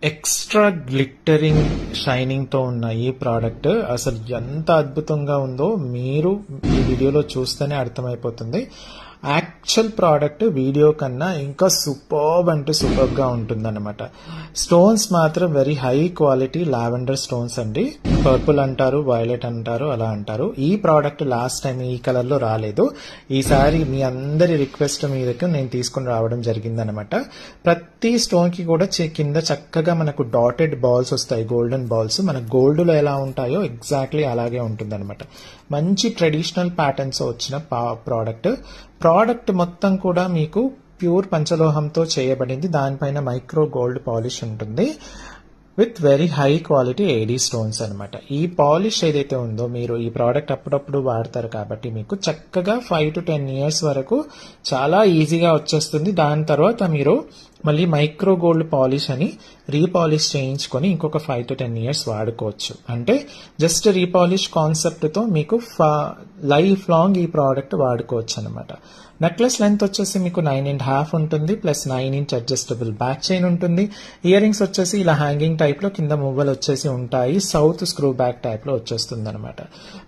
Extra glittering shining తో ఉన్న ఈ ప్రోడక్ట్ అసలు ఎంత అద్భుతంగా ఉందో మీరు ఈ వీడియోలో చూస్తేనే అర్థమైపోతుంది. యాక్చువల్ ప్రోడక్ట్ వీడియో కన్నా ఇంకా సూపర్బ్ అంటే సూపర్బ్ గా ఉంటుందన్నమాట. స్టోన్స్ మాత్రం very high quality lavender stones అండి. పర్పుల్ అంటారు, వైలెట్ అంటారు, అలా అంటారు. ఈ ప్రోడక్ట్ లాస్ట్ టైం ఈ కలర్ లో రాలేదు. ఈసారి మీ అందరి రిక్వెస్ట్ మీదకి నేను తీసుకుని రావడం జరిగిందనమాట. ప్రతి స్టోన్ కి కూడా కింద చక్కగా మనకు డాటెడ్ బాల్స్ వస్తాయి, గోల్డెన్ బాల్స్. మన గోల్డ్ లో ఎలా ఉంటాయో ఎగ్జాక్ట్లీ అలాగే ఉంటుందన్నమాట. మంచి ట్రెడిషనల్ ప్యాటర్న్స్ వచ్చిన ప్రోడక్ట్ మొత్తం కూడా మీకు ప్యూర్ పంచలోహంతో చేయబడింది. దానిపైన మైక్రో గోల్డ్ పాలిష్ ఉంటుంది with very high quality AD stones అనమాట. ఈ పాలిష్ ఏదైతే ఉందో మీరు ఈ ప్రోడక్ట్ అప్పుడప్పుడు వాడతారు కాబట్టి మీకు చక్కగా 5 to 10 years వరకు చాలా ఈజీగా వచ్చేస్తుంది. దాని తర్వాత మీరు మళ్ళీ మైక్రో గోల్డ్ పాలిష్ అని రీపాలిష్ చేయించుకొని ఇంకొక 5 to 10 years వాడుకోవచ్చు. అంటే జస్ట్ రీపాలిష్ కాన్సెప్ట్ తో మీకు లైఫ్ లాంగ్ ఈ ప్రోడక్ట్ వాడుకోవచ్చు అనమాట. నెక్లెస్ లెంత్ వచ్చేసి మీకు 9.5 ఉంటుంది, plus 9-inch adjustable back chain ఉంటుంది. ఇయర్ రింగ్స్ వచ్చేసి ఇలా హ్యాంగింగ్ టైప్ లో కింద మువ్వలు వచ్చేసి ఉంటాయి. సౌత్ స్క్రూ బ్యాక్ టైప్ లో వచ్చేస్తుంది అనమాట.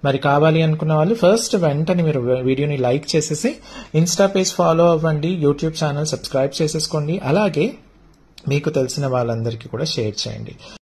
మరి కావాలి అనుకున్న వాళ్ళు ఫస్ట్ వెంటనే మీరు వీడియోని లైక్ చేసేసి ఇన్స్టా పేజ్ ఫాలో అవ్వండి, యూట్యూబ్ ఛానల్ సబ్స్క్రైబ్ చేసేసుకోండి. అలాగే మీకు తెలిసిన వాళ్ళందరికీ కూడా షేర్ చేయండి.